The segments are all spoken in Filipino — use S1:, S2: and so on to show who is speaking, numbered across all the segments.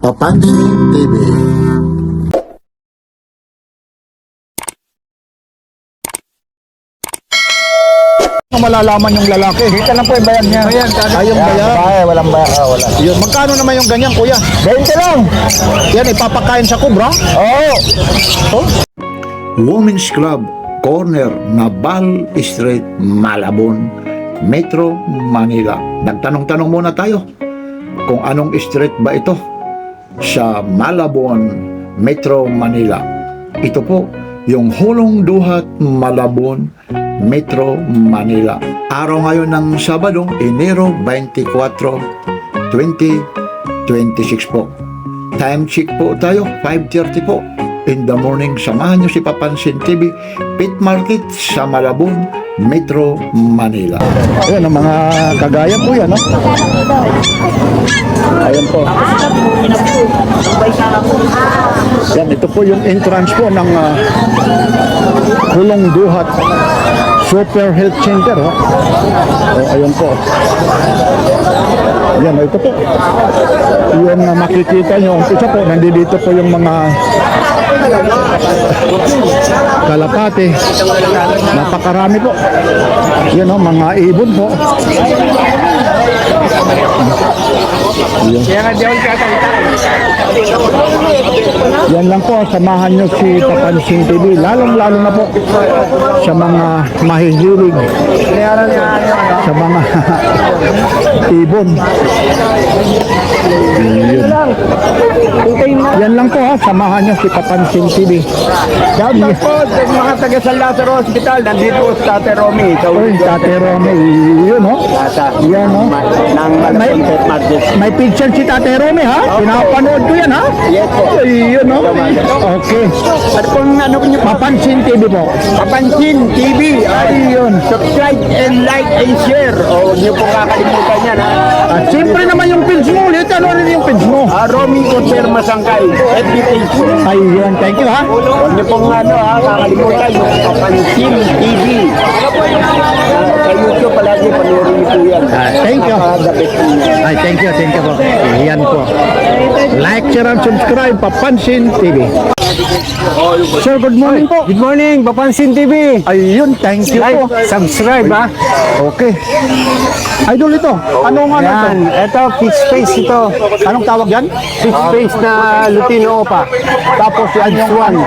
S1: Papansin TV.
S2: Malalaman yung lalaki. Kita lang po yung bayan niya. Ayong bayan.
S3: Ay, walang bayan. Wala.
S2: Yun. Magkano naman yung ganyan, kuya?
S3: 20 lang.
S2: Yan, ipapakain sa kubra?
S3: Oo.
S2: Oh.
S1: Women's Club, corner Nabal Street, Malabon, Metro Manila. Nagtanong-tanong muna tayo kung anong street ba ito sa Malabon, Metro Manila. Ito po yung Hulong Duhat, Malabon, Metro Manila. Araw ngayon ng Sabado, Enero 24, 2026 po. Time check po tayo, 5:30 po in the morning. Samahan nyo si Papansin TV, Pit Market sa Malabon, Metro Manila.
S2: Ayan, ang mga kagaya po yan, no? Ayan po. Yan, ito po yung entrance po ng Hulong Duhat Super Health Center, oh. Oh, ayun po. Yan, ito po. Yan na makikita nyo. Isa po, nandito po yung mga kalapate. Napakarami po. Yan, oh, mga ibon po. Yan lang po, samahan nyo si Papansin TV, lalong-lalo na po sa mga mahihilig sa mga ibon. Yan lang po, ha, samahan nyo si Papansin TV.
S3: Shoutout po sa mga taga San Lazaro Hospital. Nandito po sa Tate Romy.
S2: Oy, Tate Romy, yun, ho. Yan, ho.
S3: Nang Malabon Pet Market.
S2: May picture si Tate Romy, ha? Pinapanood ko yan, ha?
S3: Yes po.
S2: Yun, ho. Okay.
S3: At kung ano nyo pa,
S2: Papansin TV po.
S3: Papansin TV.
S2: Ayun.
S3: Subscribe and like and share. O, huwag nyo po kakalimutan yan, ha?
S2: At siyempre naman yung pins mo ulit. Ano rin yung pins mo?
S3: Romy Coser Masangkay. FB page.
S2: Ayun, thank you, ha?
S3: Huwag nyo pong kakalimutan yung Papansin TV. Sa YouTube palagi panoorin nyo po yan.
S2: Thank you.
S3: The best po yan.
S2: Ay, thank you po. Yan po. Like, share, and subscribe. Papansin TV. Sir, good morning po.
S3: Good morning, Papansin TV.
S2: Ayun, thank you po.
S3: Subscribe, ha?
S2: Okay. Idol ito. Anong ano ito?
S3: Yan, ito, fish face ito.
S2: Anong tawag yan?
S3: Fish face na Lutino Opa.
S2: Tapos yan yung one.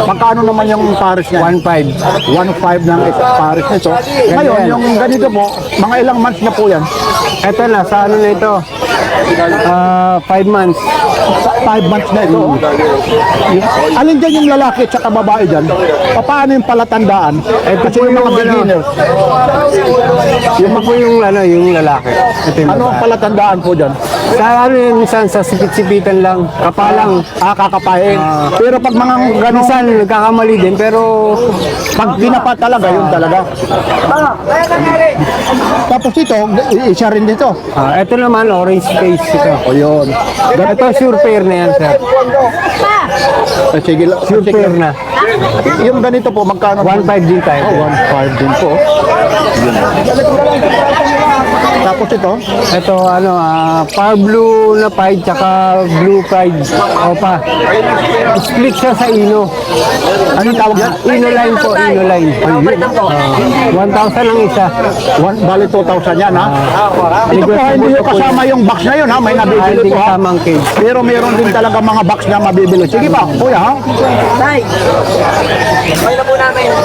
S2: Magkano naman yung pares niya?
S3: 1.5.
S2: 1.5 ng pares nito. Ngayon, yung ganito po, mga ilang months na po yan?
S3: Ito na, sa ano na ito? 5 months.
S2: 5 months na ito. Alin dyan yung lalaki at saka babae dyan? Paano yung palatandaan? Kasi yung mga beginners.
S3: Yung po yung, ano, yung lalaki. Ito yung
S2: Ano ang
S3: babae.
S2: palatandaan po dyan?
S3: Sa ano yun, minsan sa sipit-sipitan lang, kapalang.
S2: Kakapain. Pero pag mga ganun,
S3: Minsan nagkakamali din, pero
S2: pag dinapa talaga, yun talaga. Tapos ito, isa rin dito.
S3: ito naman, orange face ito.
S2: O yun.
S3: Ito sure pair na yan, sir.
S2: Sige,
S3: Sure pair na.
S2: yung ganito po, magkano?
S3: 1.5 din tayo.
S2: Oh, 1.5 din po. Tapos ito,
S3: Ito ano, par blue na pride tsaka blue pride. Opa. Split siya sa ino.
S2: anong tawag yan?
S3: Ino line po, ino line. 1,000 lang isa.
S2: Bali 2,000 yan, ha? Ito po, hindi yung kasama yung box na yun, ha? May nabibili
S3: Hindi
S2: po, ha?
S3: kasamang cage.
S2: Pero meron din talaga mga box na mabibili. Sige pa, kuya, ha?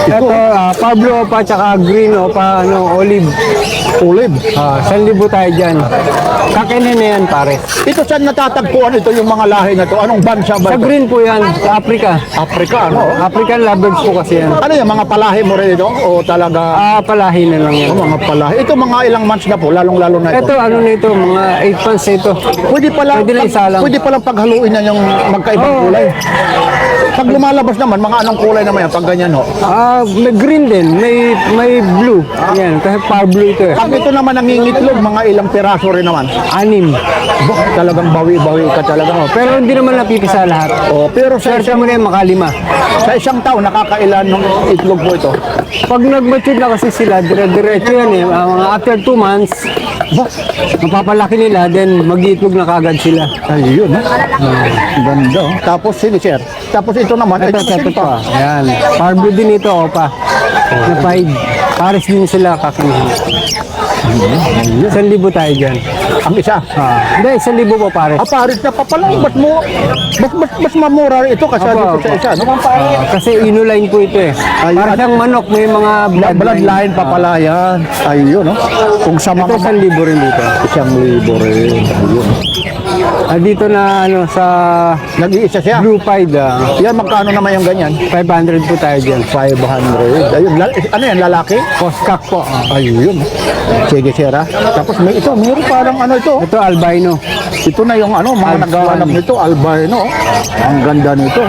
S3: Ito, par blue opa tsaka green opa, ano, olive.
S2: Olive.
S3: 1,000 tayo dyan. Kakinin na yan, pare.
S2: Ito saan natatagpuan ito yung mga lahi na to? Anong bansa ba
S3: Sa
S2: ito?
S3: green po yan, sa Africa.
S2: Afrika, ano?
S3: African lovebirds po kasi yan.
S2: Ano yung mga palahi mo rin ito? O talaga,
S3: Palahi na lang yan.
S2: mga palahi? Ito mga ilang months na po, lalong-lalo na ito.
S3: Ito, ano na ito, mga 8 months na ito.
S2: Pwede pala,
S3: Pwede na isa lang.
S2: pwede palang paghaluin na yung magkaibang
S3: Oo.
S2: kulay. Pag lumalabas naman, mga anong kulay naman yan, pag ganyan ho?
S3: May green din, may blue. Yan, kasi par blue ito eh.
S2: Pag ito naman nangingiti itlog, mga ilang piraso rin naman.
S4: 6.
S2: Talagang bawi-bawi ka talaga.
S4: Pero hindi naman napipisa lahat.
S2: Oh, pero
S4: Swerte mo na yung makalima.
S2: sa isang taon, nakakailan ng itlog po ito?
S4: Pag nag-mature na kasi sila, dire-diretso yan eh. After 2 months, mapapalaki nila, then mag-iitlog na kagad sila.
S2: Ayun, ha? Ganda. Oh. Tapos, sige, sir. Tapos ito naman,
S4: Ito, pa. Ayan. Parblue din ito, opa. Na 5. Pares din sila kakihin. 1,000 tayo dyan.
S2: Ang isa.
S4: Hindi, 1,000 po pares.
S2: Paris na pa pala. Ba't mo? Mas mamura ito kasi
S4: Opo,
S2: dito sa isa. No?
S4: Kasi inuline po ito eh. Para siyang manok, may mga
S2: Bloodline pa pala yan. Ayun, no? Kung sa
S4: Ito,
S2: mga
S4: 1,000 rin dito.
S2: 1,000 rin. Ayun.
S4: Dito na ano sa
S2: Nag-iisa siya.
S4: Blue Pied,
S2: Yan, magkano naman yung ganyan?
S4: 500 po tayo dyan.
S2: 500. Ayun, ano yan, lalaki?
S4: Postkak po.
S2: Ayun. Sige, sir, ha? Tapos may ito, meron parang ano ito.
S4: Ito albino.
S2: Ito na yung ano, mga
S4: Alps
S2: naghahanap
S4: one.
S2: nito, albino. Ang ganda nito.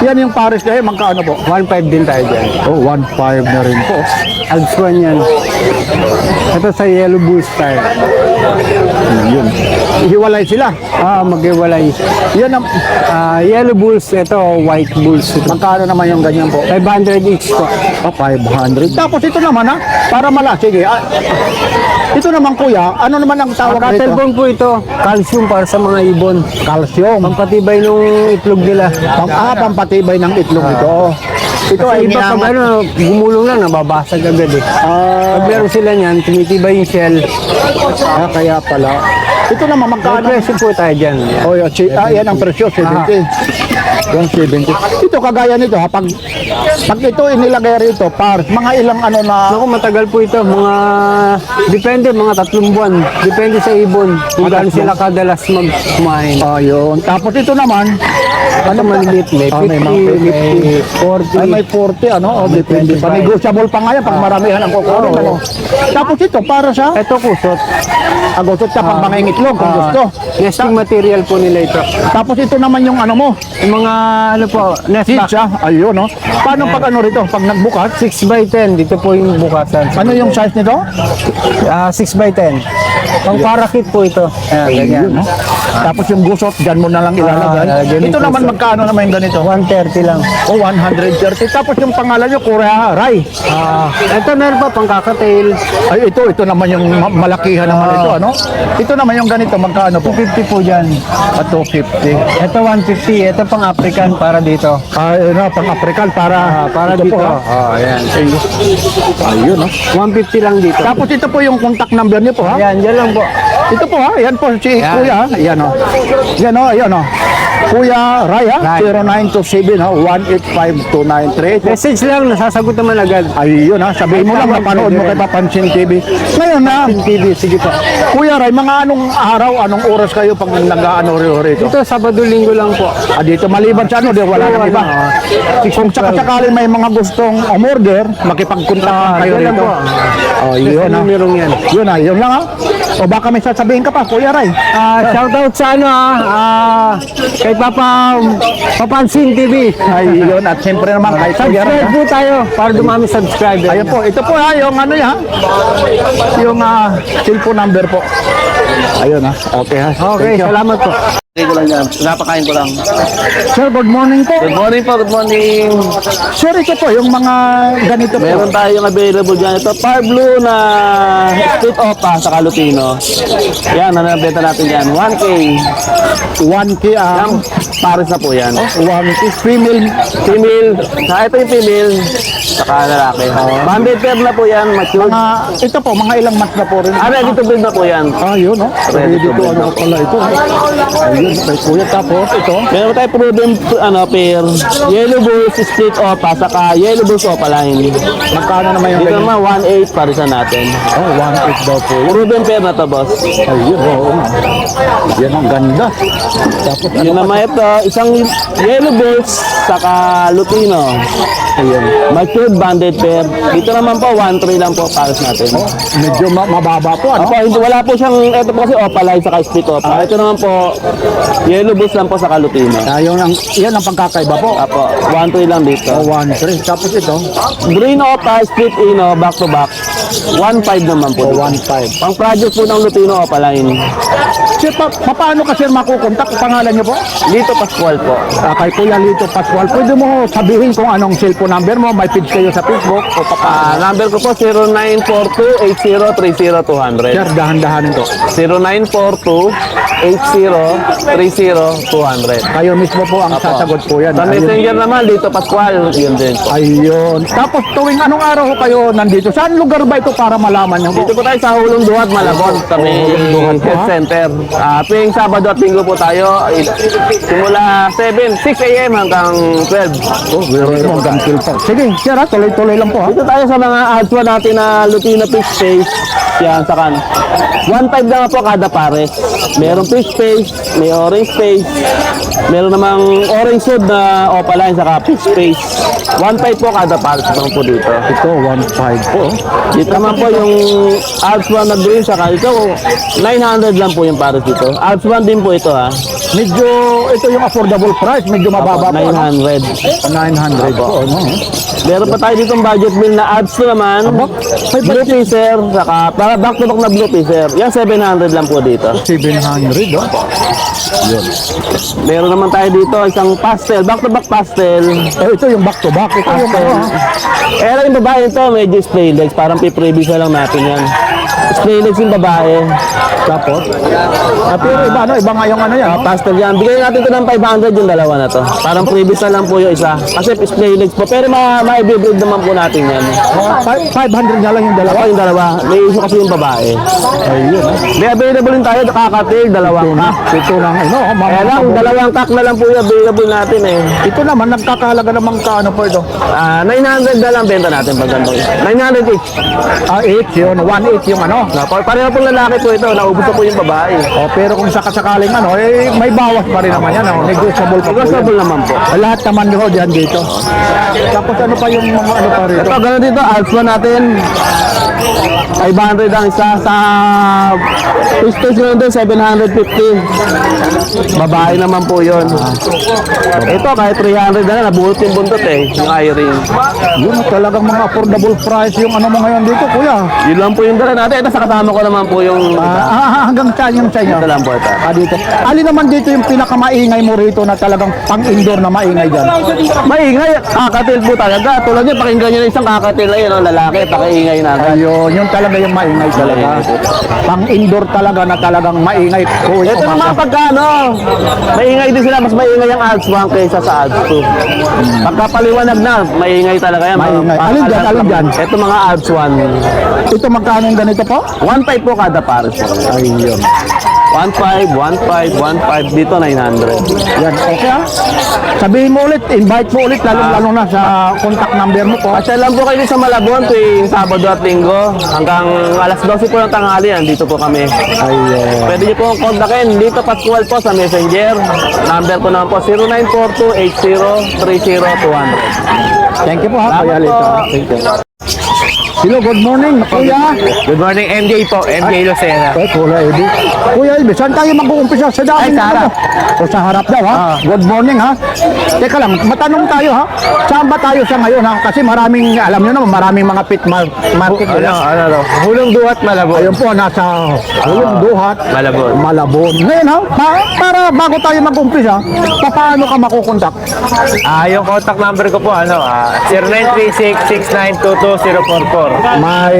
S2: Yan yung Paris kayo, magkano po?
S4: 1,500 din tayo dyan.
S2: Oh, 1.5 na rin po.
S4: Alps one yan. Ito sa Yellow Bulls tayo.
S2: Yun. Hiwalay sila.
S4: Maghiwalay.
S2: Yan ang,
S4: Yellow Bulls, ito White Bulls. Ito.
S2: magkano naman yung ganyan po?
S4: 500 each po.
S2: 500. Tapos ito naman, ha? Para mala, sige. Ito naman, kuya, ano naman ang tawag nito?
S4: Cuttlebone po ito. Calcium para sa mga ibon.
S2: Calcium.
S4: Pampatibay nung itlog nila.
S2: Pampatibay ng itlog nito. Ito
S4: Kasi
S2: ay
S4: iba pag
S2: minangat.
S4: ano, gumulong lang, nababasag agad eh. Pag meron sila niyan, tumitibay yung shell.
S2: Kaya pala. Ito naman,
S4: May
S2: magkano?
S4: presyo po tayo dyan.
S2: Oh, yan ang presyo, 70. Yung 70. Ito, kagaya nito, ha? Pag ito inilagay rito, mga ilang ano na,
S4: Naku, matagal po ito. Depende, mga 3 buwan. Depende sa ibon. Kung gaano sila kadalas kumain.
S2: ayun. Tapos ito naman,
S4: Ano maliliit, may 50,
S2: may mga
S4: may 40.
S2: ay may 40, ano? Oh, depende. Negotiable pa nga yan, pag maramihan ang kukunin, ano? Tapos ito, para sa
S4: Ito kusot.
S2: agusot sa pang mga itlog, kung gusto.
S4: Nesting material po nila ito.
S2: Tapos ito naman yung ano mo,
S4: Yung mga ano po, nest box.
S2: seeds, ha? Ayun, no? Paano pag ano rito, pag nagbukas,
S4: 6x10, dito po yung bukasan.
S2: ano yung size nito?
S4: 6x10. Pang parakit po ito. Ayan, ganyan.
S2: Ayun, no? Tapos yung gusot, dyan mo na lang ilalagay.
S4: lalagyan
S2: Ito
S4: yung
S2: naman,
S4: gusot.
S2: magkano naman yung ganito?
S4: 130 lang.
S2: O, 130. Tapos yung pangalan nyo, Korea Rai.
S4: Ito meron pa pang kakatail.
S2: Ay, ito naman yung malakihan naman ito, ano? Ito naman yung ganito, magkano po?
S4: 250 po dyan.
S2: 250.
S4: Ito 150. Ito pang African para dito.
S2: Ayun na, pang-African para,
S4: Para
S2: ito
S4: dito.
S2: po, ha?
S4: Ayan.
S2: Ayun, no?
S4: 150 lang dito.
S2: Tapos ito po yung contact number niyo po, ha?
S4: Ayan, dyan lang po.
S2: Ito po, ha? Yan po, si
S4: Yan.
S2: Kuya, ha? Yan, o. Yan, o, yan, o. Kuya Ray, ha?
S4: Ray.
S2: 0927, ha? 1852938.
S4: Message lang, nasasagot naman agad.
S2: Ayun, ha? Sabihin mo lang, napanood mo kay Papansin TV. Ngayon, na,
S4: TV, sige po.
S2: Kuya Ray, mga anong araw, anong oras kayo pag nag-ano rito?
S4: Ito, Sabado, Linggo lang po.
S2: Dito maliban sa ano, di wala nang iba. Kung sakasakaling may mga gustong umorder, makipag-contact kayo
S4: dyan lang
S2: rito.
S4: po.
S2: Oh, yun ha.
S4: Numerong yan.
S2: Yun ha, yun lang ha. O baka may sasabihin ka pa, Kuya Ray.
S4: Shoutout sa ano kay Papansin TV.
S2: Ay, yun. At siyempre naman kay Kuya Ray.
S4: Subscribe po tayo para dumami subscriber.
S2: Ayun po, ito po ha, yung ano ha. Yung cellphone number po. Ayun ha. Okay ha.
S4: Okay,
S2: Thank you.
S4: salamat po.
S3: Hindi ko lang yan. Napakain ko lang.
S2: Sir, good morning po.
S3: Good morning po, good morning.
S2: Sir, ito po, yung mga ganito po.
S3: Meron tayong available dyan. Ito, Par Blue na split opa sa Calutino. Yan, ano nabenta natin dyan? 1K.
S2: 1K
S3: Yan, pares na po yan.
S2: 1K female.
S3: Female. Ito yung female. Saka lalaki. Banded pair na po yan, mature.
S2: Ito po, mga ilang months na po rin.
S3: Ready to build na po yan.
S2: Yun no.
S3: Ready
S2: Ready
S3: to
S2: to
S3: build.
S2: ano pala ito. Ayun, kay Kuya. Tapos ito.
S3: Meron tayo proven pair. Yellow Bulls split opa, saka Yellow Bulls opa line.
S2: Magkano naman yung
S3: Dito
S2: ganyan?
S3: naman 1.8 parisan natin.
S2: 1.8 daw po.
S3: Proven pair na to, boss.
S2: Ayun, oo. Yan ang ganda. Tapos
S3: Yun naman ito, isang Yellow Bulls, saka Lutino.
S2: Ayan.
S3: Matured banded pair. Dito naman po, 1.3 lang po pares natin.
S2: Medyo mababa po. Ano?
S3: Apo, hindi, wala po siyang, ito po kasi opaline sa split opa. Ito naman po, yellow boost lang po sa Lutino.
S2: Yan ang pagkakaiba po.
S3: Apo, 1.3 lang dito.
S2: 1.3. Tapos ito,
S3: Green opa, split ino, back to back. 1.5 naman po.
S2: 1.5.
S3: Pang project po ng Lutino opaline.
S2: Sir, paano ka sir makukontak? Pangalan niyo po?
S3: Dito Pascual po.
S2: Kay Kuya Lito Pascual. Pwede mo sabihin kung anong cellphone number mo. May page kayo sa Facebook o
S3: Number ko po 0942-8030-200.
S2: Sir, dahan-dahanin to.
S3: 0942-8030-200.
S2: Kayo mismo po ang
S3: Apo.
S2: sasagot po yan.
S3: Sa messenger naman, dito Pascual, yun din po.
S2: Ayun. Tapos tuwing anong araw ko kayo nandito? Saan lugar ba ito para malaman nyo po?
S3: Dito po tayo sa Hulong Duhat, Malabon, sa may
S2: Hulong Duhat po,
S3: health
S2: ha?
S3: center. Tuwing Sabado at Linggo po tayo, simula 6 a.m. hanggang 12.
S2: Oh, mo hanggang kill pa. Sige, sir ha, tuloy-tuloy lang po ha.
S3: Dito tayo sa mga ads po natin na Lutino fish face. Yan, sa kan. 1.5 lang po kada pares. Merong fish face, may orange face, meron namang orange hood na opaline saka fish face. 1.5 po kada pares naman po dito.
S2: Ito, 1.5 po.
S3: Dito naman po yung Alps 1 na green saka ito 900 lang po yung pares dito. Alps 1 din po ito ha.
S2: Medyo, ito yung affordable price. Medyo mababa po. ano?
S3: 900.
S2: 900 po. Ano?
S3: Meron pa tayo ditong budget meal na ads to naman. Blue Fisher, saka para back to back na Blue Fisher. Yan 700 lang po dito.
S2: 700 oh. Yun.
S3: Meron naman tayo dito isang pastel, back to back pastel.
S2: Ito yung back to back. Ito yung
S3: Yung babae ito, medyo display legs. Parang piprevious na lang natin yan. Display legs yung babae.
S2: tapos. Pero iba, ano? Iba nga yung ano yan.
S3: Pastel yan. Bigyan natin ito ng 500 yung dalawa na to. Parang previous na lang po yung isa. Kasi display legs po. Pero ma-i-breed naman po natin yan.
S2: 500 na lang yung dalawa.
S3: Ako yung dalawa. May isa kasi yung babae.
S2: Ayun.
S3: May available din tayo. Kakatil, dalawang kak.
S2: Ito na nga. No,
S3: Kaya lang, dalawang kak na lang po yung available natin eh.
S2: ito naman, nagkakahalaga naman ka ano po ito.
S3: 900 na lang benta natin pag ganito. 900 each.
S2: 8 yun. 1.8 yung ano.
S3: Pareho pong lalaki po ito. Naubos na po yung babae.
S2: Pero kung sakasakaling ano, may bawas pa rin naman yan. Negotiable pa po yan.
S3: Negotiable naman po.
S2: Lahat naman nyo dyan dito. Tapos ano pa yung mga ano pa rito?
S3: Ito, gano'n dito, Alps 1 natin. 500 ang isa sa fish naman din, 750. Babae naman po yun. Ito, kahit 300 na nabuhot yung buntot eh, yung iring.
S2: Yun talagang mga affordable price yung ano mo ngayon dito, kuya.
S3: Yun lang po yung dala natin. Ito, sa kasama ko naman po yung...
S2: Hanggang saan yung sa inyo?
S3: Ito lang po ito.
S2: Dito. Alin naman dito yung pinakamaingay mo rito na talagang pang-indoor na maingay dyan?
S3: Maingay, kakatil po talaga. Tulad niya, pakinggan nyo na isang kakatil na yun, ang lalaki, pakiingay na agad.
S2: Ayun, yun talaga yung maingay talaga. Pang-indoor talaga na talagang maingay. Kuya,
S3: Ito naman pagkano, maingay din sila, mas maingay ang Alps 1 kaysa sa Alps 2. Pagkapaliwanag na, maingay talaga yan.
S2: Maingay. Alin dyan, alin dyan?
S3: Ito mga Alps 1.
S2: Ito magkano yung ganito po?
S3: 1.5 po kada pares.
S2: Ayun.
S3: 1.5, 1.5, 1.5, dito 900.
S2: Yan, okay ah. Sabihin mo ulit, invite mo ulit, lalo na sa contact number mo po.
S3: Asya lang po kayo sa Malabon tuwing Sabado at Linggo. Hanggang alas 12 po ng tanghali, andito po kami.
S2: Ayun.
S3: Pwede niyo po kontakin. Dito Pascual po sa Messenger. Number ko naman po 0942-8030-200.
S2: Thank you po ha, Kuya
S3: Salamat
S2: Lito.
S3: po.
S2: Thank you. Hello, good morning, Kuya.
S3: Good morning, MJ po. MJ Lucena.
S2: Kuya Eddie. Kuya Eddie, saan tayo mag-uumpisa? Sa dami
S3: Ay, sa harap.
S2: O sa harap daw ha? Good morning ha. Teka lang, matanong tayo ha. Saan ba tayo sa ngayon ha? Kasi maraming, alam nyo naman, maraming mga pit market.
S3: Ano? Hulong Duhat, Malabon.
S2: Ayun po, nasa Hulong Duhat,
S3: Malabon.
S2: Malabon. Ngayon ha, para bago tayo mag-umpisa, paano ka makukontak?
S3: Yung contact number ko po, 0936-6922-044.
S2: May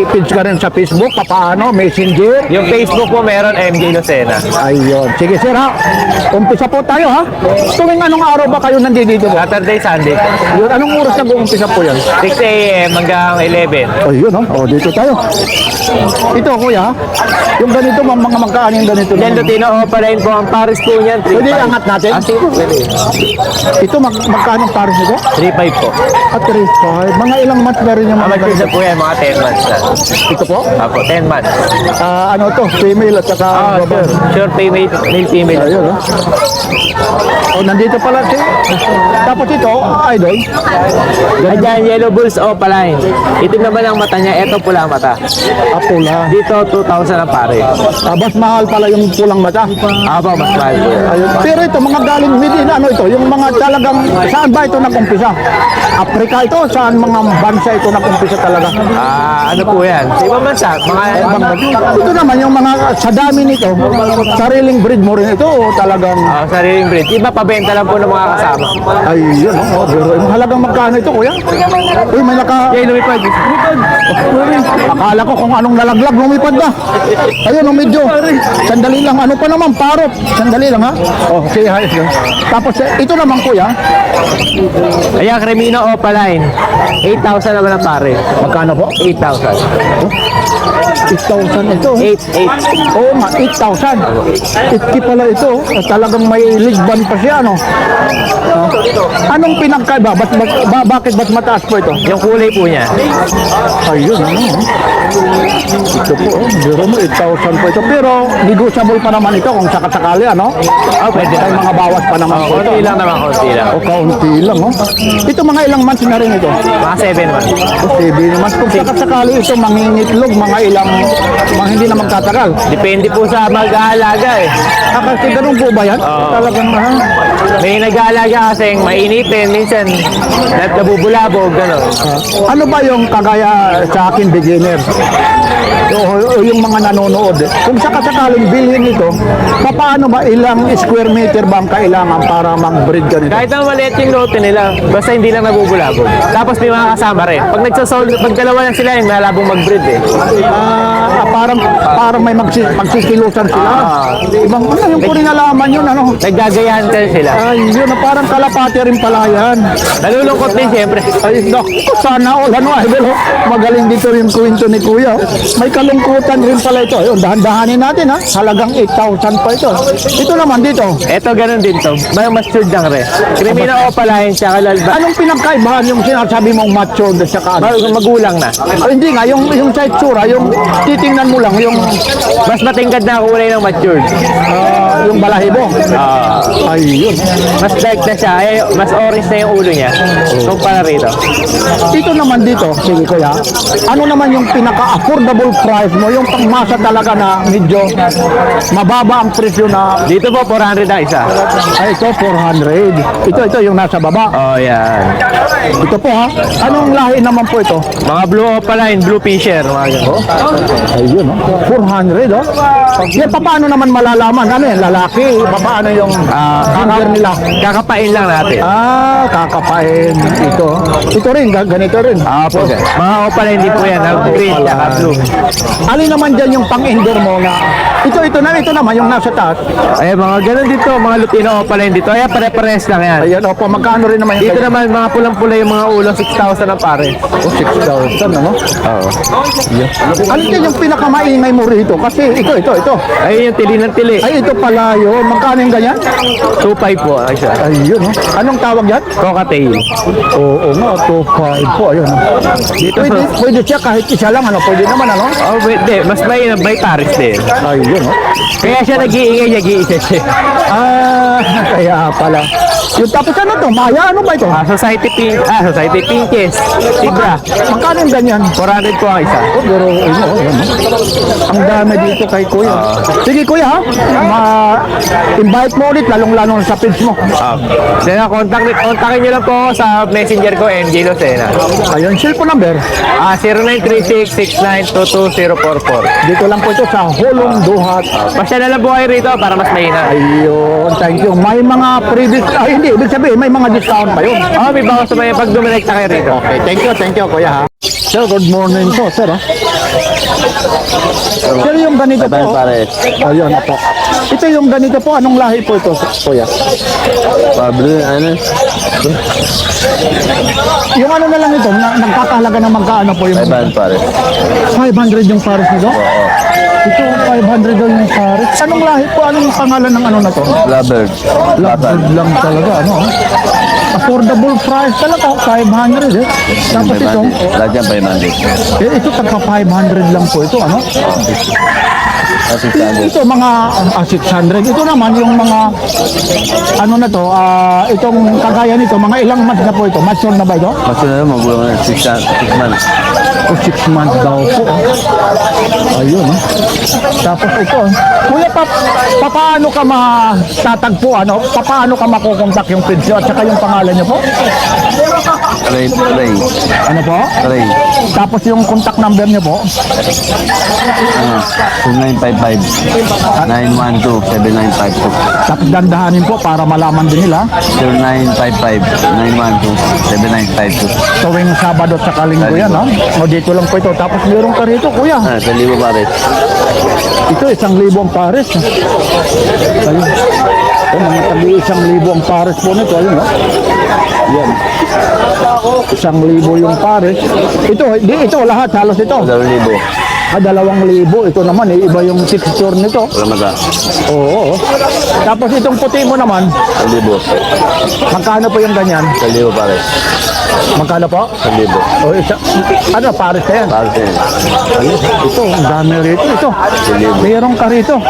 S2: page ka rin sa Facebook, paano, Messenger.
S3: Yung Facebook po meron, MJ Lucena.
S2: Ayun. Sige sir ha. Umpisa po tayo ha. Tuwing anong araw ba kayo nandito?
S3: Saturday, Sunday.
S2: Yun, anong oras nag-uumpisa po yan?
S3: 6 a.m. hanggang 11.
S2: Ayun ha. O, dito tayo. Ito kuya ha. Yung ganito, mga magkaan yung ganito.
S3: Yan, Lutino, opaline po ang pares po niyan. 3.5.
S2: Pwede angat natin?
S3: Sige, pwede.
S2: Ito, magkano ang pares nito?
S3: 3.5 po.
S2: At 3.5. Mga ilang months na rin yung mga
S5: Matured na po yan, mga 10 months na.
S2: Ito po?
S5: Apo, 10 months.
S2: Ano to? Female at saka babae.
S5: Sure female, male, female.
S2: Ayun, no? Oh, nandito pala si. Tapos ito, idol.
S5: Ayan, yellow bulls opaline. Itim naman ang mata niya, eto pula ang mata.
S2: Pula.
S5: Dito, 2,000 ang pare.
S2: Mas mahal pala yung pulang mata.
S5: Aba, mas mahal po yan.
S2: Ayun. Pero ito, mga galing within, ano ito? Yung mga talagang, saan ba ito nakumpisa? Afrika ito? Saan mga bansa ito nakumpisa talaga?
S5: Ano po yan? Sa ibang bansa, mga ibang
S2: Ito naman, yung mga sa dami nito, sariling breed mo rin ito o talagang,
S5: sariling breed. Iba, pabenta lang po ng mga kasama.
S2: ay yun, oh, pero yung halagang magkano ito, kuya? Uy, may
S5: Yay, lumipad.
S2: akala ko kung anong nalaglag, lumipad na. Ayun, oh, medyo, sandali lang, ano pa naman, parot. Sandali lang, ha? Oh, okay, hayos yun. Tapos, ito naman, kuya,
S5: Ayan, Cremino opaline. 8,000 naman ang pare.
S2: magkano po?
S5: 8,000.
S2: 8,000 ito.
S5: 8,800.
S2: Oo nga, 8,000. Itki pala ito. Talagang may ligban pa siya, no? Anong pinagkaiba? Bakit ba't mataas po ito?
S5: Yung kulay po niya.
S2: Ayun, ano? Ito po, biro mo, 8,000 po ito. Pero, negotiable pa naman ito kung sakasakali, ano?
S5: Pwede
S2: May
S5: naman.
S2: mga bawas pa naman po ito.
S5: Konti lang naman, konti lang.
S2: O, kaunti lang, oh. Ito mga ilang months na rin ito.
S5: Mga 7 months.
S2: Sige naman, kung sakasakali ito, mangingitlog, mga ilang, mga hindi na magtatagal.
S5: Depende po sa mag-aalaga eh.
S2: Kasi ganun po ba yan? Talagang,
S5: May nag-aalaga kasi mainitin, minsan nabubulabog, gano'n.
S2: ano ba yung kagaya sa akin beginner? O yung mga nanonood, kung sakasakaling bilhin ito, paano ba ilang square meter ba ang kailangan para mag-breed ka nito?
S5: Kahit ang maliit yung lote nila, basta hindi lang nabubulabog. Tapos may mga kasama rin. Pag pag dalawa lang sila, yung malabong mag-breed eh.
S2: Parang may magsisilusan sila. Ibang ano yung kung nalaman yun, ano?
S5: Naggagayahan ka sila.
S2: Ay, yun, parang kalapati rin pala yan.
S5: Nalulungkot din siyempre.
S2: Ay, naku, sana all, ano, idol, oh. Magaling dito yung kwento ni Kuya. Oh. May kalungkutan rin pala ito. Ayun, dahan-dahanin natin, ha? Halagang 8,000 pa ito. Ito naman dito.
S5: Eto, ganun din to. May matured lang rin. Crimino opaline, tsaka lalba.
S2: Anong pinagkaibahan yung sinasabi mong mature at saka ano?
S5: Magulang na.
S2: Ay, hindi nga, yung sa itsura, yung titingnan mo lang, yung
S5: Mas matingkad na ang kulay ng matured.
S2: yung balahibo. Ay, yun.
S5: Mas dark na siya. Eh, mas orange na yung ulo niya. Kumpara rito.
S2: Dito naman dito, sige Kuya, ano naman yung pinaka-affordable price mo, yung pangmasa talaga na medyo mababa ang presyo na,
S5: Dito po, 400 ang isa.
S2: ay ito, 400. Ito yung nasa baba.
S5: Oh, yan.
S2: Ito po ha, anong lahi naman po ito?
S5: Mga blue opaline, blue fisher. Mga ganun.
S2: Ayun, 400, oh. Yan, paano naman malalaman? Ano yan, lalaki? Paano yung hanger nila?
S5: Kakapain lang natin.
S2: Kakapain. Ito. Ito rin, ganito rin.
S5: Po. Mga opaline din po yan. Green, tsaka blue.
S2: Alin naman dyan yung pang-indoor mo na? Ito naman, yung nasa taas.
S5: Ay, mga ganun dito. Mga lutino opaline dito. Ayan, pare-pares lang yan.
S2: Ayan, opo, magkano rin naman yung
S5: Dito naman, mga pulang-pula yung mga ulo. 6,000 ang pare.
S2: 6,000, ano?
S5: Oo.
S2: Ano din yung pinakamaingay mo rito? Kasi ito.
S5: Ayun yung tili ng tili.
S2: Ay, ito pala yun. Magkano yung ganyan?
S5: 2.5 po. Ay, siya.
S2: Ayun, oh. Anong tawag yan?
S5: Cocktail.
S2: Oo nga, 2,500 po. Ayun.
S5: Dito
S2: Pwede siya kahit isa lang, ano? Pwede naman, ano?
S5: Oh, pwede. Mas may taris din.
S2: Ayun, oh.
S5: Kaya siya nag-iingay, nag-iisa siya.
S2: Kaya pala. Yung tapos ano to? Maya, ano ba ito?
S5: Society Pinches. Tibra.
S2: Magkano yung ganyan?
S5: 400 po ang isa.
S2: Pero, ang dami dito kay Kuya. Sige, Kuya, ha? Ma-invite mo ulit, lalong-lalong sa page mo.
S5: Then, kontakin nyo lang po ako sa messenger ko, MJ Lucena.
S2: Ayun, cellphone number.
S5: 0936-6922-044.
S2: Dito lang po ito sa Hulong Duhat.
S5: Pasya na lang po kayo rito para mas mahina.
S2: Ayun, thank you. May mga previous, hindi, ibig sabihin, may mga discount pa yun.
S5: May bawas sa mga pag dumirekta kayo rito.
S2: Okay, thank you, Kuya, ha? Sir, good morning po, sir, ha? Sir, yung ganito po. Ayun, po. Ito yung ganito po, anong lahi po ito, Kuya? Yung ano na lang ito, nagkakahalaga ng magkaano po yung... 500 yung pares nito? Ito, 500 daw yung pares. Anong lahi po? Anong pangalan ng ano na to?
S6: Lovebird.
S2: Lovebird lang talaga, ano? affordable price talaga, 500 eh. Tapos ito,
S3: Lahat yan 500.
S2: ito tagka 500 lang po ito, ano?
S3: Kasi standard.
S2: Ito mga 600. Ito naman yung mga ano na to, itong kagaya nito, mga ilang months na po ito. Mature na ba ito?
S3: Mas na naman, magulang na 6 months.
S2: O 6 months daw po. Ayun, oh. Tapos ito, kuya, paano ka matatagpo, ano? Paano ka makukontak yung page nyo at saka yung pangalan nyo po?
S3: Tray.
S2: Ano po?
S3: Tray.
S2: Tapos yung contact number nyo po?
S3: 0955-912-7952.
S2: Tapos dandahanin po para malaman din nila
S3: 0955-912-7952.
S2: tuwing Sabado at saka Linggo yan, ha? O dito lang po ito. Tapos meron ka rito, kuya.
S3: Sa libo pare.
S2: Ito, 1,000 ang pares. Ayun. O, mga tagi 1,000 ang pares po nito. Ayun, no? Yan. 1,000 yung pares. Ito lahat, halos ito.
S3: 2,000.
S2: 2,000. Ito naman, iba yung texture nito.
S3: Wala maga.
S2: Oo. Tapos itong puti mo naman,
S3: 1,000.
S2: magkano po yung ganyan?
S3: 1,000 pare.
S2: Magkano po?
S3: 1,000.
S2: O, ano, pares ka yan?
S3: Pare sa'yo.
S2: Ayun, ito, ang dami rito. Ito, mayroon ka rito.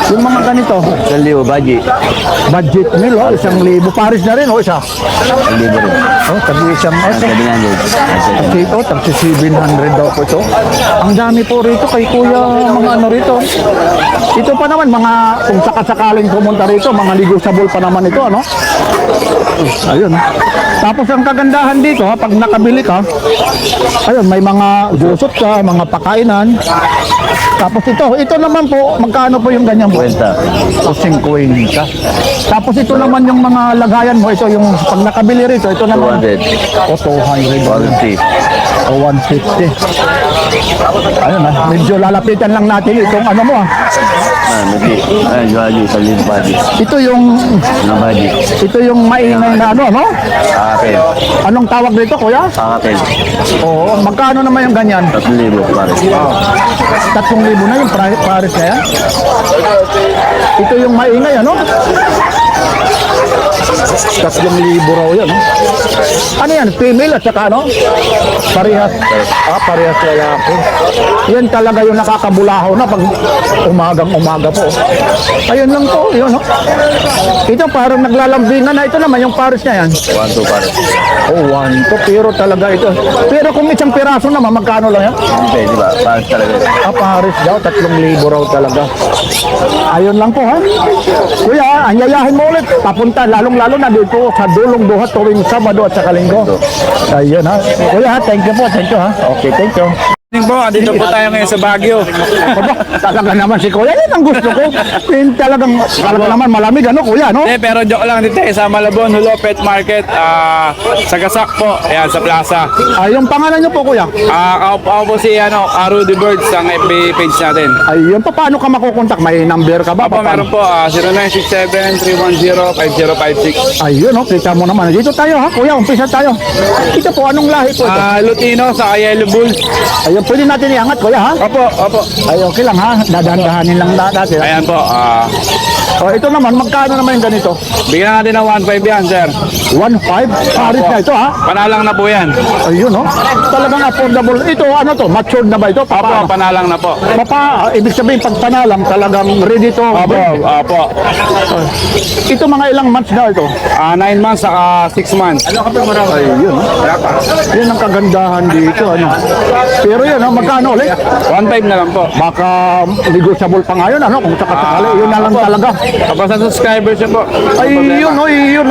S2: Yung mga ganito,
S3: 1,000 baji.
S2: budget meal, 1,000. Paris na rin, isa.
S3: 1,000 rin.
S2: Oh, tabi isang,
S3: 700.
S2: ito, tagsi 700 daw po ito. Ang dami po rito kay kuya, mga ano rito. Ito pa naman, mga, kung sakasakaling pumunta rito, mga negosable pa naman ito, ano? Ayun. Tapos ang kagandahan dito, pag nakabili ka, ayun, may mga gusot ka, mga pakainan. Tapos ito naman po, magkano po yung ganyan po?
S3: 50.
S2: O 50. Tapos ito naman yung mga lagayan mo, ito yung pag nakabili rito, ito naman.
S3: 200.
S2: O 200.
S3: 150.
S2: O 150. Ayun medyo lalapitan lang natin itong ano mo
S3: Mati. Ayun, baji. 1,000 baji.
S2: Ito yung,
S3: Ano baji?
S2: ito yung maingay na ano, no?
S3: Kakapel.
S2: Anong tawag dito, kuya?
S3: Kakapel.
S2: Oo, magkano naman yung ganyan?
S3: 3,000 pare.
S2: 3,000 na yung pares na yan. Ito yung maingay, ano? 3,000 raw yan, no? Ano yan? Female at saka ano? Parehas. Parehas lalaki. Yan talaga yung nakakabulahaw na pag umagang-umaga po. Ayun lang po, yun, no? Ito parang naglalambingan na. Ito naman yung pares na yan.
S3: 1,2 pare.
S2: Oh, 1 pero talaga ito. Pero kung isang piraso naman, magkano lang yan?
S3: Hindi, di ba? Pares talaga.
S2: Pares daw, 3,000 raw talaga. Ayun lang po, ha? Kuya, anyayahin mo ulit. Papunta, lalong-lalo na dito sa Dulong Duhat tuwing Sabado at saka Linggo. Ayun, ha? Kuya, thank you po, ha? Okay, thank you.
S5: Po, dito po tayo ngayon sa Baguio.
S2: Talaga naman si Kuya, yan ang gusto ko. Talaga naman malamig, ano, Kuya, no?
S5: Pero joke lang dito sa Malabon, Hulo Pet Market, sa Gasak po, ayan, sa Plaza.
S2: Yung pangalan niyo po, Kuya?
S5: Ako po si Rudy Birds ang FB page natin.
S2: Ayun, paano ka makukontak? May number ka ba?
S5: Opo, meron po, 0967-310-5556.
S2: Ayun, no? Kita mo naman. Dito tayo, ha? Kuya, umpisa tayo. Ito po, anong lahi po ito?
S5: Lutino sa Yellow Bulls.
S2: Ayun, pwede natin iangat, Kuya, ha?
S5: Opo.
S2: Ay, okay lang, ha? Dadahan-dahanin lang natin. ha?
S5: Ayan po,
S2: O, ito naman, magkano naman yung ganito?
S5: bigyan natin ng 1.5 yan, sir.
S2: 1.5? Paris na ito, ha?
S5: Panalang na po yan.
S2: Ayun, no? Talagang affordable. Ito, ano to? Matured na ba ito?
S5: Opo, panalang na po.
S2: Ibig sabihin, pag panalang, talagang ready to.
S5: Opo.
S2: Ito, mga ilang months na ito?
S5: 9 months saka 6 months.
S2: Ayun, no? Yan ang kagandahan dito, ano? Pero yun, no? Magkano ulit?
S5: 1.5 na lang po.
S2: Baka negotiable pa ngayon, ano? Kung sakasakali, yun na lang talaga.
S5: Kapag sa subscribers niyo po.
S2: Ay, yun, no,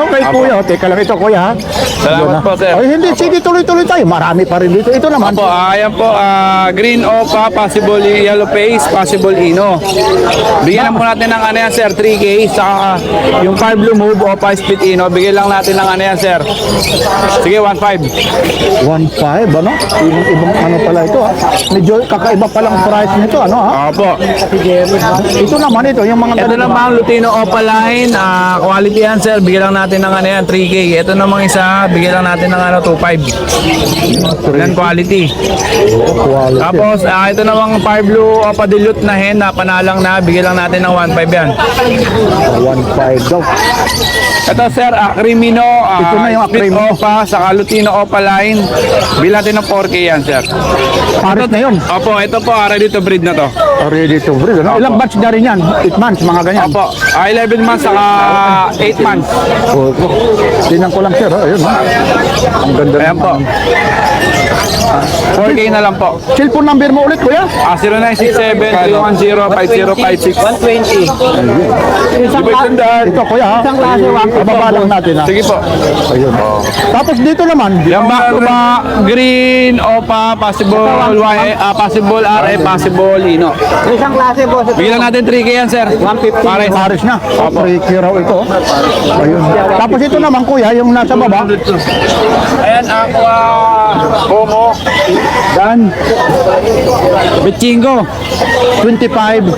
S2: kay Kuya. Teka lang ito, Kuya, ha?
S5: Salamat
S2: Yun, ha?
S5: po, sir.
S2: Ay, hindi, sige, tuloy-tuloy tayo. Marami pa rin dito. Ito naman.
S5: Opo, ayan po, Green Opa, possible Yellow Face, possible Ino. Bigyan lang po natin ng ano yan, sir, 3K, saka yung 5 Blue Move, Opa, Split Ino, bigyan lang natin ng ano yan, sir. Sige, 1.5.
S2: 1.5, ano? Ibang ano pala ito, Medyo kakaiba palang price nito, ano ha?
S5: Opo.
S2: Ito naman ito, yung mga
S5: Ito
S2: ganito.
S5: naman ang Lutino Opaline, quality yan sir, bigyan lang natin ng ano yan, 3K. Ito namang isa, bigyan lang natin ng ano, 2.5. Yan quality.
S2: Quality.
S5: Tapos ito namang Fire Blue Opa Dilute na hen, na panalang na, bigyan lang natin ng 1.5 yan.
S2: 1.5 daw.
S5: Ito sir, Crimino,
S2: Ito na yung
S5: Split
S2: Crimino.
S5: Opa, saka Lutino Opaline, bigyan natin ng 4K yan sir.
S2: Pares na yun.
S5: Opo, ito po, ready to breed na to.
S2: Ready to breed. Ano? Ilang batch na rin yan? 8 months, mga ganyan.
S5: Opo, 11 months, saka 8 months.
S2: Opo. Tingnan ko lang sir. Ayun. Ang ganda.
S5: Ayan po. 4K na lang po.
S2: Cellphone number mo ulit, kuya?
S5: 0967-310-5056.
S3: 120.
S2: Isang ito, kuya ha? Isang klase, bababa lang natin ha?
S5: Sige po.
S2: Ayun. Tapos dito naman,
S5: Yung back to back, green, OPA, possible Y, possible RF, possible Ino.
S3: Isang klase po.
S5: Bigyan lang natin 3K yan, sir.
S3: 150.
S5: Pare.
S2: Paris na. Freaky raw ito. Ayun. Tapos ito naman, kuya, yung nasa baba.
S5: Ayan, Aqua, Homo, Dan, Bitchingo.
S2: 25.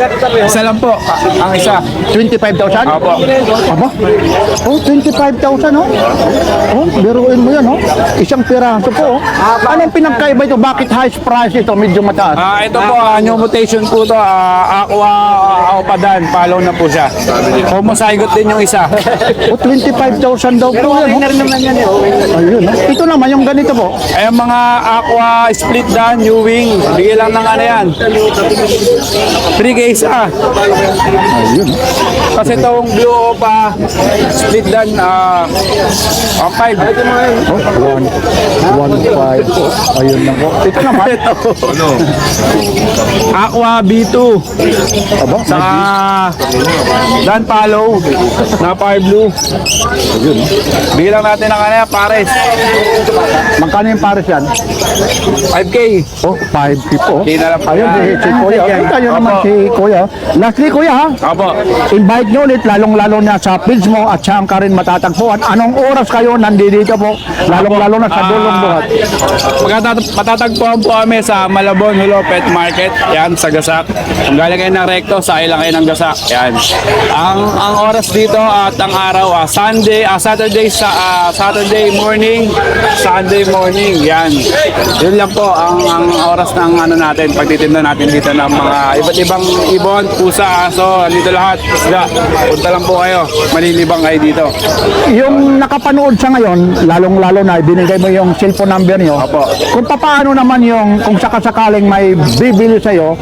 S5: Isa lang po, ang isa.
S2: 25,000?
S5: Opo.
S2: Aba? Oh, 25,000 oh. Oh, biruin mo yan oh. Isang piraso po oh. Anong pinagkaiba ito? Bakit highest price ito? Medyo mataas.
S5: Ito po, new mutation po to, Aqua, OPA Dan, follow na po siya. Homo Zygote din yung isa.
S2: Oh, 25,000 daw po yan. Oh. Ayun oh. Ito naman yung ganito po.
S5: Ayan mga Aqua Split Dan, New Wing, bigyan lang ng ano yan. 3K isa.
S2: Ayun.
S5: Kasi itong Blue Opa, Split Dan, 5.
S2: Oh, 1.5 po. Ayun lang po. Ito naman.
S5: Aqua B2,
S2: Aba,
S5: sa Dan Palo, na Fire Blue.
S2: ayun.
S5: Bigyan lang natin ng ano yan, pares.
S2: Magkano yung pares yan?
S5: 5K.
S2: Oh, 5 po.
S5: Okay na lang po
S2: Ayun,
S5: yan.
S2: si Kuya. Kita nyo naman
S5: Opo.
S2: si Kuya. Lastly, Kuya ha.
S5: Opo.
S2: Invite nyo ulit, lalong-lalo na sa page mo at saan ka rin matatagpuan. Anong oras kayo nandito po? Lalong-lalo na sa dulong buhat.
S5: Matatagpuan po kami sa Malabon Hulo Pet Market. Yan, sa Gasak. Kung galing kayo ng Recto, sakay lang kayo ng Gasak. Yan. Ang oras dito at ang araw, Saturday morning, Sunday morning. Yan. Yun lang po ang oras ng ano natin, pagtitinda natin dito ng mga iba't ibang ibon, pusa, aso, dito lahat. Isda. Punta lang po kayo. Malilibang kayo dito.
S2: Yung nakapanood sa ngayon, lalong-lalo na, binigay mo yung cellphone number nyo.
S5: Opo.
S2: Kung paano naman yung, kung sakasakaling may bibili sa'yo,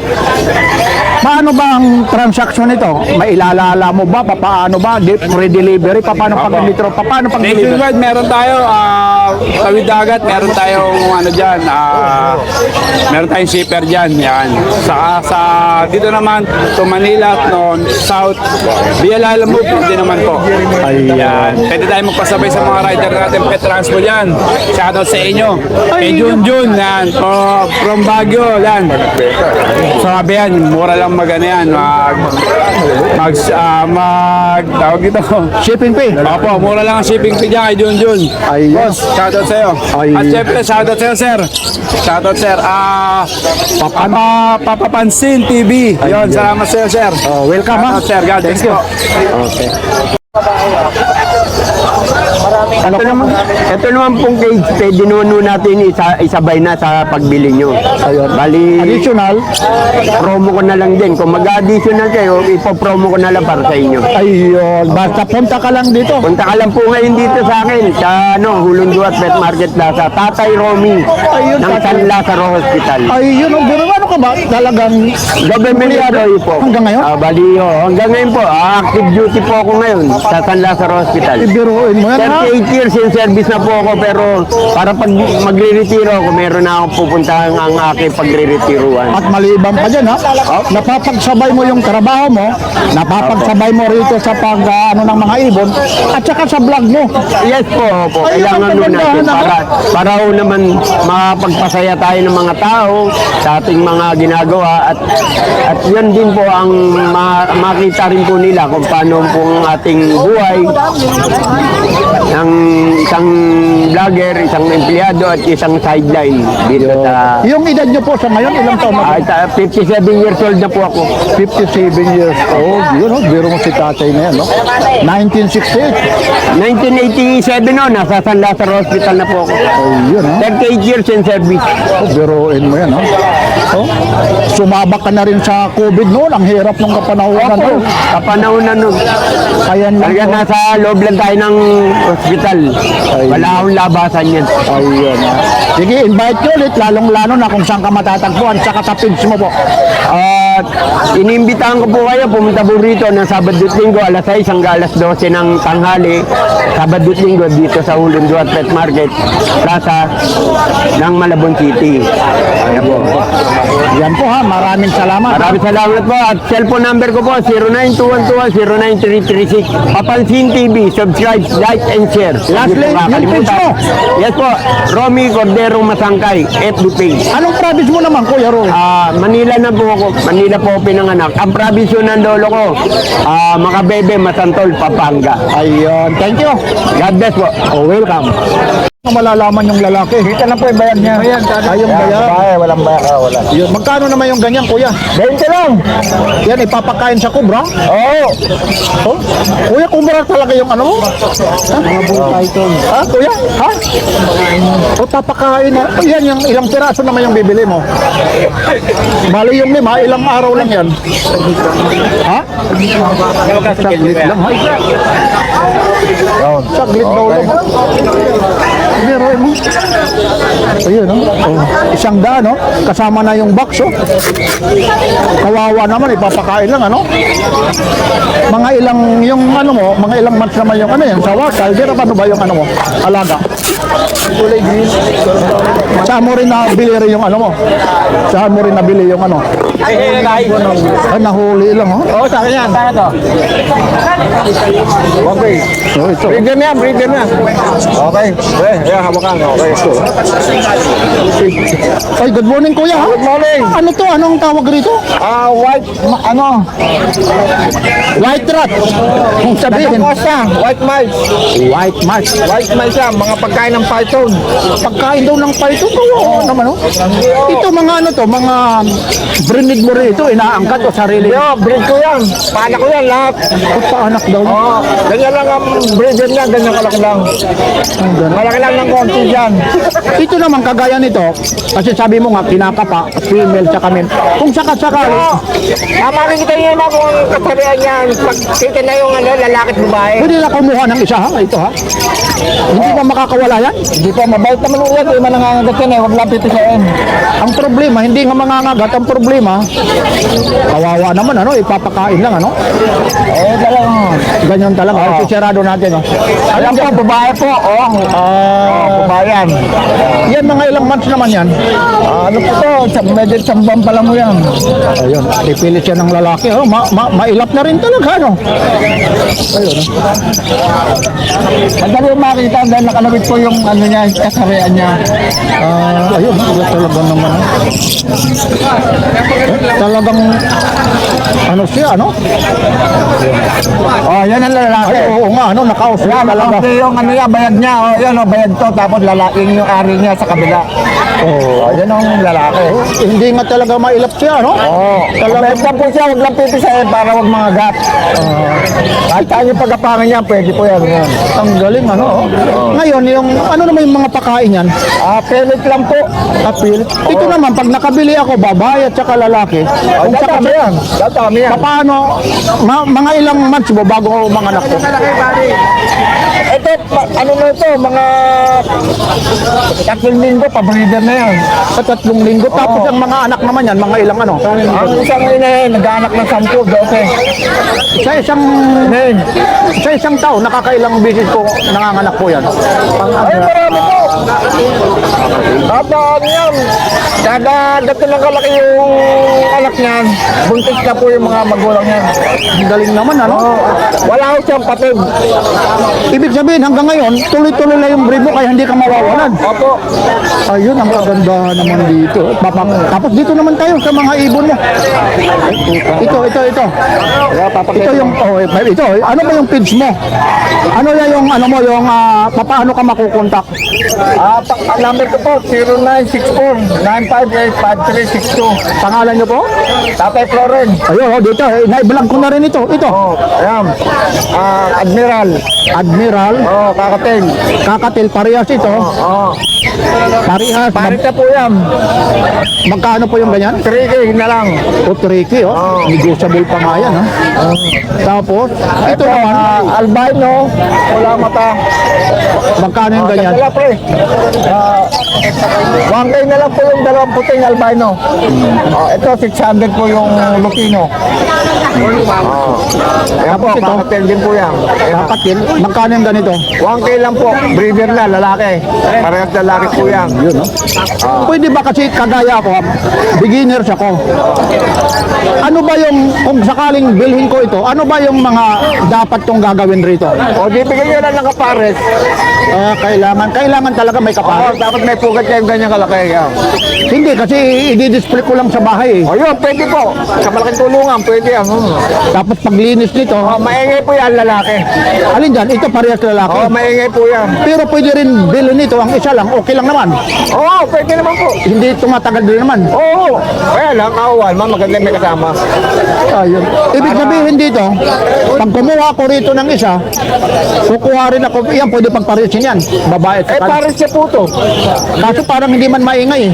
S2: paano ba ang transaction nito? May ilalala mo ba? Paano ba? Free delivery? Paano pag litro? Paano pag delivery?
S5: Nationwide, meron tayo, tawid dagat, meron tayong ano dyan, meron tayong shipper dyan, yan. Sa dito naman, to Manila, no, South, via Lalamove, hindi naman po. Ayan. Pwede tayo magpasabay sa mga rider natin, Pet Transpo dyan. Shoutout sa inyo. Kay Junjun, yan. From Baguio, yan. Sabi yan, mura lang mag-ano yan, tawag ito.
S2: Shipping fee?
S5: Opo, mura lang ang shipping fee dyan kay Junjun.
S2: Ayun.
S5: Boss, shoutout sa'yo.
S2: Ay.
S5: At syempre, shoutout sa'yo, sir. Shoutout, sir. Papapansin TV. Yun, salamat sa'yo, sir.
S2: Oh, welcome ha.
S5: Shoutout, sir. God bless
S2: Thank you.
S5: po.
S2: Okay.
S6: Ito naman pong cage pwede nuno natin isabay na sa pagbili nyo.
S2: Ayun.
S6: Bali,
S2: Additional?
S6: promo ko na lang din. Kung mag-additional kayo, ipopromo ko na lang para sa inyo.
S2: Ayun. Basta punta ka lang dito.
S6: Punta ka lang po ngayon dito sa akin, sa Hulunduat Pet Market Plaza, Tatay Romy,
S2: Ayun,
S6: ng
S2: Tatay.
S6: San Lazaro Hospital.
S2: Ayun. Pero ano ka ba? Talagang
S6: Government employee po.
S2: hanggang ngayon?
S6: Bali, hanggang ngayon po, active duty po ako ngayon sa San Lazaro Hospital.
S2: Ibiruin mo yan ha?
S6: 38 years in service na po ako, pero para pag magre-retiro ako, meron na akong pupuntahan ang aking pagre-retiruan.
S2: At maliban pa dyan ha, napapagsabay mo yung trabaho mo, napapagsabay mo rito sa pag ano ng mga ibon, at saka sa vlog mo.
S6: Yes po,
S2: Ayun,
S6: kailangan
S2: ang
S6: nun
S2: kagandahan,
S6: natin para ho naman makapagpasaya tayo ng mga tao sa ating mga ginagawa at yan din po ang makita rin po nila kung paano po ang ating buhay ng isang vlogger, isang empleyado at isang sideline dito sa...
S2: Yung edad nyo po sa ngayon, ilang taon na po?
S6: 57 years old na po ako.
S2: 57 years old. Yun, no? Biro mo si tatay na yan, no? 1968.
S6: 1987 no, nasa San Lazaro Hospital na po ako.
S2: Ayun, no?
S6: 38 years in service.
S2: Oh, biruin mo yan, no? Oh, sumabak ka na rin sa COVID noon. Ang hirap ng kapanahonan.
S6: Opo,
S2: No?
S6: kapanahon na nun.
S2: Kaya lang.
S6: Talaga nasa loob lang tayo ng hospital. Wala akong labasan yan.
S2: Ayun, no? Sige, invite nyo ulit. Lalong-lalo na kung saan ka matatagpuan. Saka sa page mo po.
S6: At inimbitahan ko po kayo, pumunta po rito ng Sabado at Linggo, alas 6 hanggang alas 12 ng tanghali. Sabado at Linggo dito sa Hulundu at Pet Market Plaza ng Malabon City. Ayan po.
S2: Yan po ha. Maraming salamat.
S6: Maraming salamat po. At cellphone number ko po, 0921210936. Papansin TV, subscribe, like, and share.
S2: Lastly, yung page mo.
S6: Yes po, Romy Cordero Masangkay, FB page.
S2: Anong province mo naman, Kuya Roy?
S6: Manila na po ako. Manila po ako pinanganak. Ang probinsyo ng lolo ko, Makabebe, Masantol, Pampanga.
S2: Ayun. Thank you.
S6: God bless po.
S2: Oh, welcome. Malalaman yung lalaki. Dito na po yung bayad niya. Ay, yung bayad.
S6: Walang bayad. Wala.
S2: Yun. Magkano naman yung ganyan, Kuya?
S6: 20 lang.
S2: Yan, ipapakain sa kubra?
S6: Oo.
S2: Oh? Kuya, kubra talaga yung ano mo? Mga buong python. Ha, Kuya? Ha? O, papakain na. Oh, yan, yung ilang piraso naman yung bibili mo? Bali yung lima, ilang araw lang yan? Ha? Saglit lang, ha? Saglit daw lang, ha? Pero mo. Ayun, no? Oh, 100, no? Kasama na yung box, oh. Kawawa naman, ipapakain lang, ano? Mga ilang, yung ano mo, mga ilang months naman yung ano yan, sa wakal, pero paano ba yung ano mo, alaga? Kulay green. Saan mo rin nabili rin yung ano mo? Saan mo rin nabili yung ano? Ay, nahuli lang, oh.
S6: Oo, sa akin yan. Saan to? Okay.
S2: Oh, ito.
S6: Breeder na, breeder na. Okay. Ayan, hawakan. Okay.
S2: Ay, good morning, Kuya.
S6: Good morning.
S2: Ano to? Anong tawag rito?
S6: White,
S2: White rat. Kung sabihin.
S6: white mice.
S2: White mice.
S6: White mice yan, mga pagkain ng python.
S2: Pagkain daw ng python. Oo naman, oh. Ito mga ano to, mga breed mo rin ito, inaangkat o sarili.
S6: Yo, breed ko yan. Paanak ko yan lahat.
S2: O paanak daw.
S6: Oo, ganyan lang ang breeder niya, ganyan kalaki lang. Malaki lang ng konti dyan.
S2: Ito naman kagaya nito, kasi sabi mo nga kinakapa, female sa kamin. Kung sakasakali,
S6: Makikita niyo naman kung ang kasarian yan. Pag kita na yung lalaki at babae.
S2: pwede na kumuha ng isa ha, ito ha. Hindi ba makakawala yan?
S6: Hindi po, mabait naman ulit. Hindi man nangangagat yan eh. Huwag lang pitisain.
S2: Ang problema, hindi nga mangangagat. Ang problema, kawawa naman, ano, ipapakain lang, ano.
S6: Eh, talagang.
S2: Ganyan talaga. Oh. Sisirado natin, oh.
S6: Alam po, babae po. Babae yan.
S2: Yan, mga ilang months naman yan.
S6: Ano po to? Medyo sambang pa lang mo yan.
S2: Ayun, pipilit siya ng lalaki. Oh, mailap na rin talaga, ano. Ayun.
S6: Madali yung makita dahil nakalawit po yung ano niya, kasarian niya.
S2: Ayun, wala talaga naman. Talagang, ano siya, ano?
S6: Oh, yan ang lalaki.
S2: Ay, oo nga, ano, nakausap
S6: Yan,
S2: talaga.
S6: kasi yung ano niya, bayad niya. Oh, yan oh, bayad to. Tapos lalaking yung ari niya sa kabila. Oh, yan ang lalaki.
S2: Hindi nga talaga mailap siya, no?
S6: Oh,
S2: Talagang,
S6: talagang po siya, huwag lang pitisain para huwag mga gat. Kahit saan yung pagkapangan niya, pwede po yan. Yan.
S2: ang galing, ano? Oh. Ngayon, yung, ano naman yung mga pakain yan?
S6: Pellet lang po.
S2: Apil. Ito naman, pag nakabili ako, babae at saka lalaki,
S6: Oh,
S2: kung
S6: dadami yan. Dadami yan.
S2: paano, mga ilang months mo bago mga anak ko?
S6: Ito, ano na ito, mga 3 linggo, pa-breeder na yan.
S2: Sa 3 linggo, tapos ang mga anak naman yan, mga ilang ano?
S6: Ang isang ina nag-anak ng 10, 12.
S2: Sa isang taon, nakakailang bisis po nanganganak po yan.
S6: Ay, marami po. Habang yan, kada dato ng kalaki yung anak niyan, buntis na po yung mga magulang niyan.
S2: Ang galing naman, ano?
S6: Wala ko siyang patid.
S2: Ibig sabihin hanggang ngayon, tuloy-tuloy na yung breed mo kaya hindi ka mawawalan.
S5: Opo.
S2: Ayun, ang kagandahan naman dito. Tapos dito naman tayo sa mga ibon mo. Ito. Ito yung, ito. Ano ba yung page mo? Ano yan yung, ano mo, yung, paano ka makukontak?
S6: Ang number ko po, 0964-958-5362.
S2: Pangalan nyo po?
S6: Tatay Floren.
S2: Ayun, dito. Na-vlog ko na rin ito. Ito.
S6: Ayan. Admiral.
S2: Admiral.
S6: Kakating.
S2: Kakatil, parehas ito. Parehas.
S6: Parita po yan.
S2: Magkano po yung ganyan?
S6: 3K na lang.
S2: O, tricky, negotiable pa nga yan, Tapos, ito naman,
S6: Albino. Wala mata.
S2: magkano yung ganyan?
S6: Wala pre. 1K na lang po yung dalawang puting albino. Ito 600 po yung Lupino. Ayan po,
S2: Tapos ito?
S6: kakatil din po yan.
S2: Kakatil, magkano yung ganito?
S6: 1K lang po, breeder na, lalaki. Parehas lalaki po yan.
S2: Yun, Pwede ba kasi kagaya ako, beginners ako. Ano ba yung, kung sakaling bilhin ko ito, ano ba yung mga dapat kong gagawin rito?
S6: O, di bigyan nyo lang ng kapares.
S2: Kailangan talaga may
S6: Oo,
S2: kapalit.
S6: dapat may pugat kayong ganyan kalaki. Yan.
S2: Hindi, kasi i-display ko lang sa bahay.
S6: O yun, pwede po. Sa malaking tulungan, pwede yan.
S2: Tapos paglinis nito,
S6: O, maingay po yan, lalaki.
S2: alin dyan, ito parehas lalaki.
S6: O, maingay po yan.
S2: Pero pwede rin bilhin nito, ang isa lang, okay lang naman.
S6: Oo, pwede naman po.
S2: Hindi tumatagal din naman.
S6: Oo. Kaya lang, kawan, maganda may kasama.
S2: Ayun. Ibig sabihin dito, pag kumuha ko rito ng isa, kukuha rin ako, yan pwede pagparisin yan. Babae at saka.
S6: Pares siya po to.
S2: Kaso parang hindi man maingay.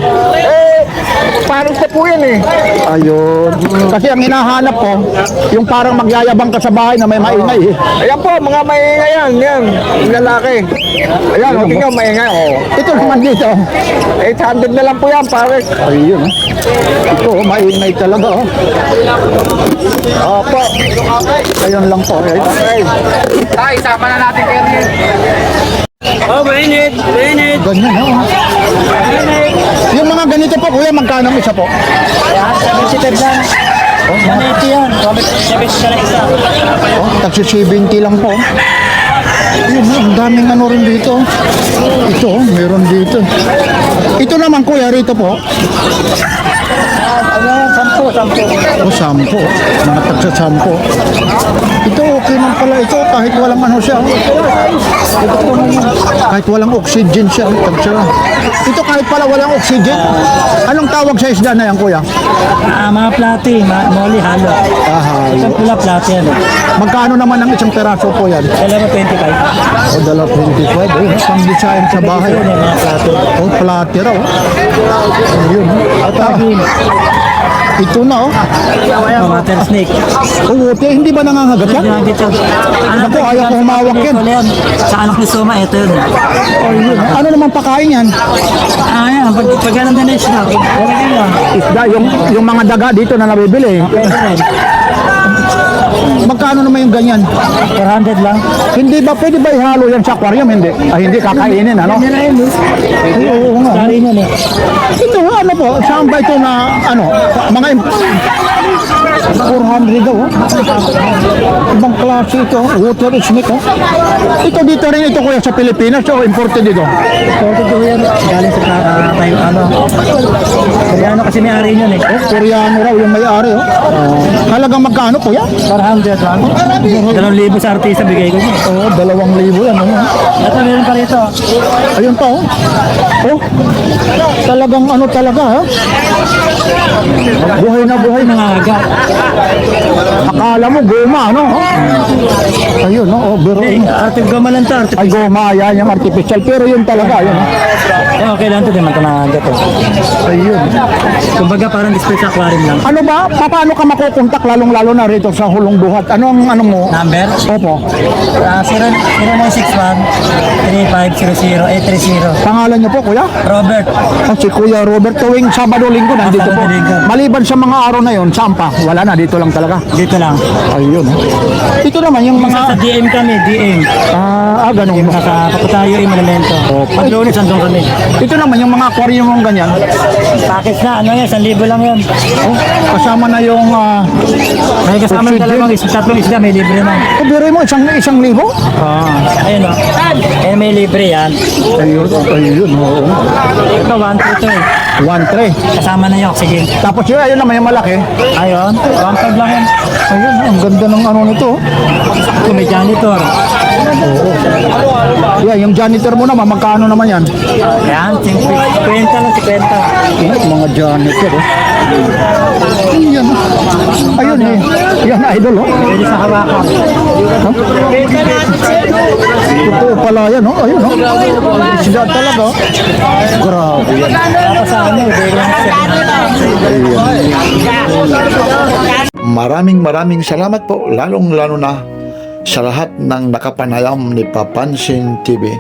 S6: Pares siya po yan
S2: Ayun. Kasi ang hinahanap ko, yung parang magyayabang ka sa bahay na may maingay.
S6: Ayan po, mga maingay yan. Yan, yung lalaki. Ayan, o tingnan, maingay.
S2: Ito naman dito.
S6: 800 na lang po yan, pares.
S2: Ayun. Ito, maingay talaga.
S6: Opo.
S2: Ayun lang po.
S5: Tay, sama na natin kayo.
S2: Ganyan, Yung mga ganito po, kuya, magkano ang isa po?
S4: 75 lang. 180 yan. 70 lang isa.
S2: Tagsi 70 lang po. Ayun, ang daming ano rin dito. Ito, meron dito. Ito naman, kuya, rito po.
S4: Sampo.
S2: O, 10. Mga tagsa 10. Ito, okay man pala ito. Kahit walang ano siya. Kahit walang oxygen siya. Tagsa. Ito kahit pala walang oxygen. Anong tawag sa isda na yan, kuya?
S4: Mga plati, molly halo. Isang pula plati yan.
S2: Magkano naman ang isang peraso po yan?
S4: Dalawa 25.
S2: O, dala 25. Eh, pang design sa bahay.
S4: Yun yung mga plati.
S2: O, plati raw. Ayun. At ito na,
S4: Water snake.
S2: hindi ba nangangagat yan?
S4: Yan dito.
S2: Naku, ayaw ko humawak yan.
S4: Sa anak ni Soma, ito yun.
S2: Ayun. Ano naman pakain yan?
S4: Yan. Pag ganun din is na. Wala kayo.
S2: Isda, yung mga daga dito na nabibili.
S4: Pwede rin.
S2: Magkano naman yung ganyan?
S4: 400 lang.
S2: Hindi ba, pwede ba ihalo yan sa aquarium? Hindi. Hindi kakainin, ano?
S4: Yan na yun.
S2: Ay, oo nga.
S4: Sari yun eh.
S2: Ito, ano po? Saan ba ito na, ano? Mga 400 daw, Ibang klase ito. Water snake, Ito dito rin ito, kuya, sa Pilipinas o imported dito?
S4: Imported ko yan. Galing sa tayo, ano. Koreano kasi may ari yun eh.
S2: Koreano raw yung may-ari, Halagang magkano, kuya?
S4: 400 lang. 2,000 sa artista bigay ko niya.
S2: Oo, 2,000 yan,
S4: Ito meron pa rito.
S2: Ayun pa, talagang ano talaga, Buhay na buhay.
S4: Mga aga.
S2: Akala mo, goma, ano? Ayun, biro.
S4: Artip gamalan to.
S2: Ay, goma, yan, yung artificial. Pero yun talaga, yun,
S4: Okay lang to, di man ito mga aga to.
S2: Ayun.
S4: Kumbaga parang display sa aquarium lang.
S2: Ano ba? Paano ka makukontak lalong-lalo na rito sa Hulong Buhat? Ano ang ano mo?
S4: Number?
S2: Opo.
S4: 0961-3500-830.
S2: Pangalan niyo po, kuya?
S4: Robert.
S2: Si Kuya Robert, tuwing Sabado-Linggo nandito po.
S4: Sabado-Linggo.
S2: Maliban sa mga araw na yon, saan pa? Wala na, dito lang talaga.
S4: Dito lang.
S2: Ayun. Ito Ito naman yung
S7: Sa
S2: mga...
S7: DM kami, DM.
S2: Ganun.
S7: Sa Kaputayo, Monumento. Pag Lunes, andun kami.
S2: Ito naman yung mga aquarium mong ganyan.
S7: Package na, ano yan, 1,000 lang yan.
S2: Oh, kasama na yung...
S7: May kasama
S2: Oxygen.
S7: ng tatlong isda, may libre na.
S2: biro mo, isang libo?
S7: Ayun o. Ayun, may libre yan.
S2: Ayun, oo.
S7: Ito, 1,3 to eh.
S2: 1-3.
S7: Kasama na yung oxygen.
S2: Tapos yun, ayun naman yung malaki.
S7: Ayun, 1,5 lang yan.
S2: Ayun, ang ganda ng ano nito.
S7: Ito, may janitor.
S2: Yeah, yung janitor mo naman, magkano naman yan?
S7: Yan, 50 lang, 50.
S2: Mga janitor. Yan. Ayun eh. Yan, idol.
S7: Pwede sa hawakan.
S2: Totoo pala yan. Ayun. Sila talaga. Grabe yan.
S7: Tapos sa ano,
S1: Maraming salamat po, lalong-lalo na sa lahat ng nakapanayam ni Papansin TV.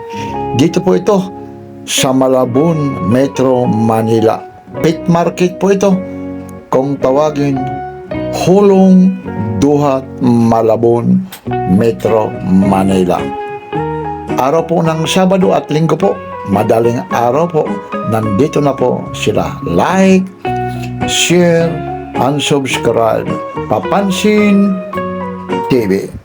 S1: Dito po ito sa Malabon, Metro Manila. Pet market po ito. Kung tawagin, Hulong Duhat, Malabon, Metro Manila. Araw po ng Sabado at Linggo po, madaling araw po, nandito na po sila. Like, share, and subscribe. Papansin TV.